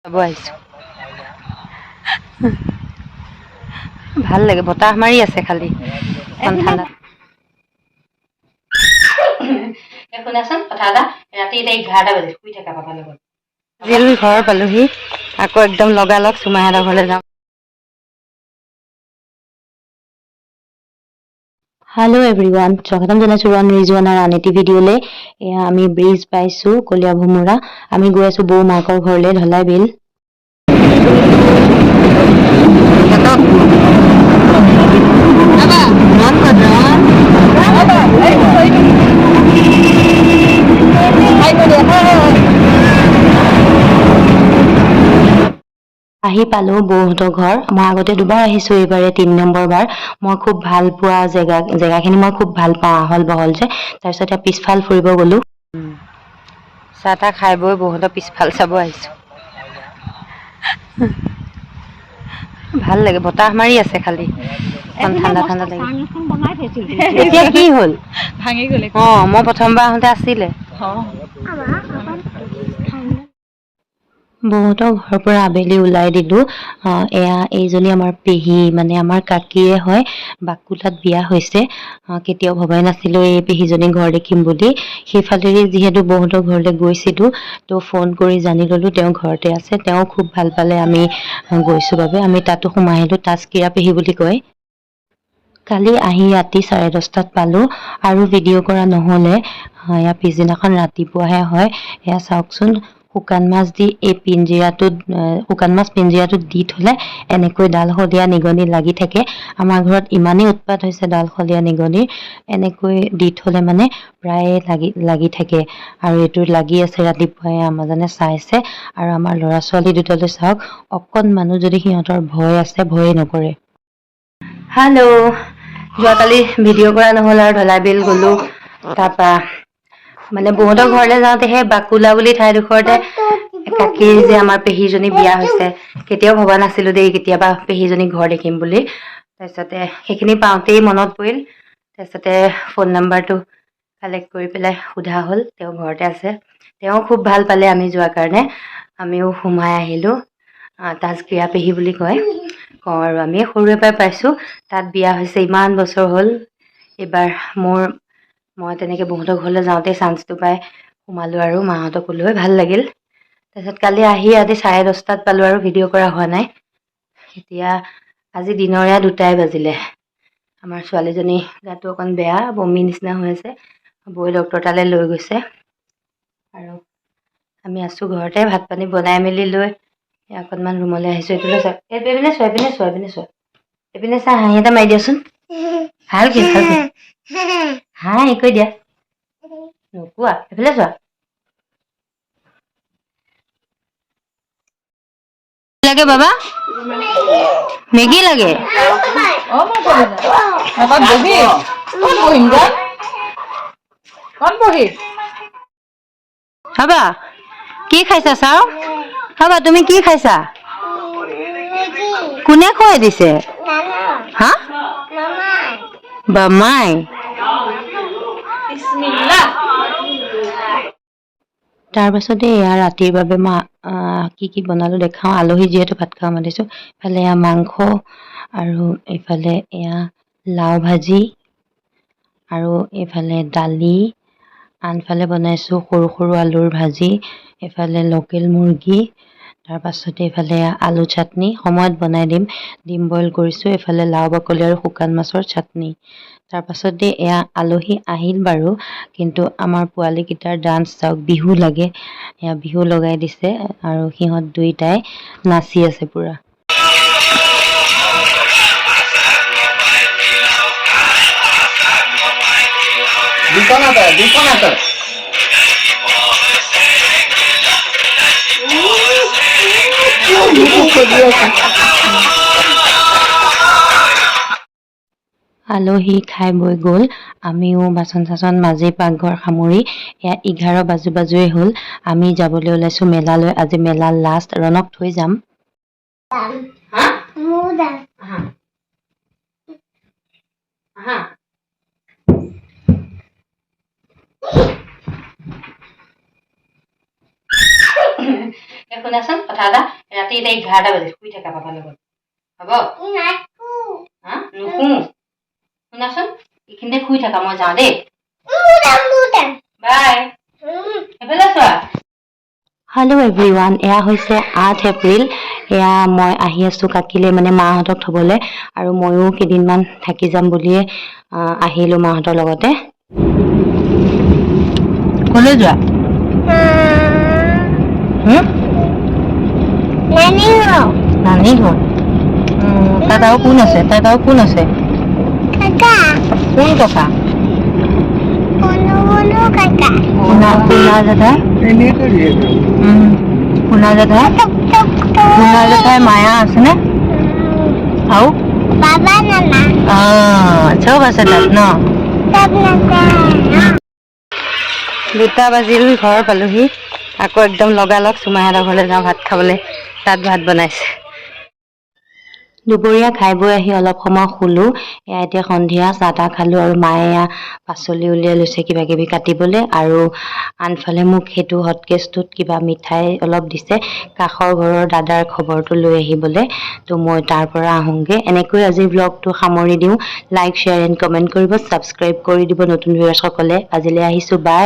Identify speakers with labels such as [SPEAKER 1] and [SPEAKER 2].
[SPEAKER 1] যাব আহিছোঁ। ভাল লাগে, বতাহ মাৰি আছে খালি এখন ঠাণ্ডা। শুনাচোন কথা এটা, ৰাতি এতিয়া 11টা বাজিল, শুই থাকা পাপাৰ লগত। জিল ঘৰ পালোহি, আকৌ একদম লগালগ চুমাহঁতৰ ঘৰলৈ যাওঁ। हेलो एवरीवन, स्वागतम जनाइছো ৰণ ৰিজৱানাৰ আন এটি ভিডিঅ'লৈ। আমি ব্ৰিজ পাইছোঁ কলীয়া ভোমোৰা। আমি গৈ আছোঁ বৌ মাকৰ ঘৰলৈ ঢলাই বিল। আহি পালো বৌহঁতৰ ঘৰ। মই আগতে দুবাৰ আহিছোঁ, এইবাৰে 3 নম্বৰ বাৰ। মই খুব ভাল পোৱা জেগাখিনি মই খুব ভাল পাওঁ, আহল বহল যে। তাৰপিছত এতিয়া পিছফাল ফুৰিব গ'লো। চাহ তাহ খাই বৈ বৌহঁতৰ পিছফাল চাব আহিছোঁ। ভাল লাগে, বতাহ মাৰি আছে খালি এখন ঠাণ্ডা ঠাণ্ডা লাগে। এতিয়া কি হ'ল?
[SPEAKER 2] ভাঙি গ'ল।
[SPEAKER 1] মই প্ৰথমবাৰ আহোঁতে আছিলে। বৌহঁতৰ ঘৰৰ পৰা আবেলি ওলাই দিলো। এইজনী আমাৰ পেহী, মানে আমাৰ কাকিয়ে হয়। বাকুলাত বিয়া হৈছে। কেতিয়াও ভবাই নাছিলো এই পেহীজনী ঘৰ দেখিম বুলি। সেইফালেৰে যিহেতু বৌহঁতৰ ঘৰলৈ গৈছিলো, তো ফোন কৰি জানি ললো তেওঁ ঘৰতে আছে। তেওঁ খুব ভাল পালে আমি গৈছো বাবে। আমি তাতো সোমাই আহিলো, তাস্কিৰা পেহী বুলি কয়। কালি আহি ৰাতি 10:30টাত পালো আৰু ভিডিঅ' কৰা নহলে। ইয়াৰ পিছদিনাখন ৰাতিপুৱাহে হয়। এয়া চাওকচোন, শুকান মাছ দি এই শুকান মাছ পিঞ্জিৰাটোত দি থলে এনেকৈ ডাল শদিয়া নিগনি লাগি থাকে। আমাৰ ঘৰত ইমানেই উৎপাত হৈছে ডাল শদিয়া নিগনিৰ, এনেকৈ দি থলে মানে প্ৰায়ে লাগি থাকে। আৰু এইটো লাগি আছে ৰাতিপুৱাই আমাজনে চাইছে। আৰু আমাৰ ল'ৰা ছোৱালী দুটালৈ চাওক, অকণমানো যদি সিহঁতৰ ভয় আছে, ভয়ে নকৰে। হেল্ল', যোৱাকালি ভিডিঅ' কৰা নহ'ল আৰু ঢলাই বিল গ'লো। তাৰপা মানে বৌহঁতৰ ঘৰলৈ যাওঁতে সেই বাকুলা বুলি ঠাইডোখৰতে কাকিৰ যে আমাৰ পেহীজনী বিয়া হৈছে। কেতিয়াও ভবা নাছিলো দেই কেতিয়াবা পেহীজনী ঘৰ দেখিম বুলি। তাৰপিছতে সেইখিনি পাওঁতেই মনত পৰিল। তাৰপিছতে ফোন নাম্বাৰটো কালেক্ট কৰি পেলাই সোধা হ'ল, তেওঁ ঘৰতে আছে। তেওঁ খুব ভাল পালে আমি যোৱাৰ কাৰণে। আমিও সোমাই আহিলো। তাস্কিৰা পেহী বুলি কওঁ আৰু আমি সৰুৰে পৰাই পাইছোঁ। তাত বিয়া হৈছে, ইমান বছৰ হ'ল। এইবাৰ মই তেনেকে বৌহঁতৰ ঘৰলৈ যাওঁতে চান্সটো পাই সোমালো আৰু মাহঁতকো লৈ ভাল লাগিল। তাৰপিছত কালি আহি ৰাতি 10:30টাত পালো আৰু ভিডিঅ' কৰা হোৱা নাই। এতিয়া আজি দিনৰীয়া 2টাই বাজিলে। আমাৰ ছোৱালীজনী গাটো অকণ বেয়া, বমি নিচিনা হৈ আছে। বৌয়ে ডক্টৰ তালৈ লৈ গৈছে। আৰু আমি আছো ঘৰতে, ভাত পানী বনাই মেলি লৈ অকণমান ৰুমলৈ আহিছো। এইপিনে চোৱা, এইপিনে চা, হাঁহি এটা মাৰি দিয়াচোন। ভালকে হাঁহি কৈ দিয়া। নোকোৱা, এইফালে চোৱা। লাগে বাবা, মেগী লাগে। হাবা কি খাইছা চাও? হাবা তুমি কি খাইছা? কোনে খুৱাই দিছে? হা, বামাই। তাৰ পাছতে এয়া ৰাতিৰ বাবে মই কি বনালো দেখাওঁ। আলহী যিহেতু ভাত খাব মাতিছো। ইফালে এয়া মাংস, আৰু এইফালে এয়া লাও ভাজি, আৰু এইফালে দালি। আনফালে বনাইছো সৰু সৰু আলুৰ ভাজি, এইফালে লোকেল মুৰ্গী। তাৰ পাছতে এইফালে আলু চাটনি, সময়ত বনাই দিম। ডিম বইল কৰিছো। এইফালে লাও বাকলি আৰু শুকান মাছৰ চাটনি। তাৰ পাছতে এয়া আলহী আহিল বাৰু, কিন্তু আমাৰ পোৱালি কেইটাৰ ডান্স চাওক, বিহু লাগে। এয়া বিহু লগাই দিছে আৰু সিহঁত দুইটাই নাচি আছে পুৰা। আলহী খাই বৈ গ'ল। আমিও বাচন চাচন মাজি পাকঘৰ সামৰি এয়া 11 বাজুৱেই হ'ল। আমি যাবলৈ ওলাইছো মেলালৈ। আজি মেলা লাষ্ট, ৰণক থৈ যাম। শুনাচোন কথা এটা ৰাতি এতিয়া 11টা বাজি শুই থাকা পাপাৰ লগত হ'ব হা নুশু শুনাচোন এইখিনিতে শুই থাকা মই যাওঁ দেই বাই এফালে চোৱা হেল্ল' এভৰিৱান এয়া হৈছে 8 এপ্ৰিল এয়া মই আহি আছোঁ কাকিলে মানে মাহঁতক থ'বলৈ আৰু ময়ো কেইদিনমান থাকি যাম বুলিয়ে আহিলোঁ মাহঁতৰ লগতে ক'লৈ যোৱা নানী ঘৰ তাত আৰু কোন আছে কোন ককা পুনা জেঠাই মায়া আছেনে আৰু চব আছে তাত ন 2টা বাজিল ঘৰ পালোহি আকৌ একদম লগালগ চুমাহঁতৰ ঘৰলৈ যাওঁ ভাত খাবলৈ তাত ভাত বনাইছে দুপৰীয়া খাই বৈ আহি অলপ সময় শুলো এয়া এতিয়া সন্ধিয়া চাহ তাহ খালোঁ আৰু মায়ে এয়া পাচলি উলিয়াই লৈছে কিবা কিবি কাটিবলৈ আৰু আনফালে মোক সেইটো হটকেছটোত কিবা মিঠাই অলপ দিছে কাষৰ ঘৰৰ দাদাৰ খবৰটো লৈ আহিবলৈ তো মই তাৰ পৰা আহোঁগৈ এনেকৈ আজি ব্লগটো সামৰি দিওঁ লাইক শ্বেয়াৰ এণ্ড কমেণ্ট কৰিব ছাবস্ক্ৰাইব কৰি দিব নতুন ভিউৱাৰ্ছসকলে আজিলৈ আহিছোঁ বাই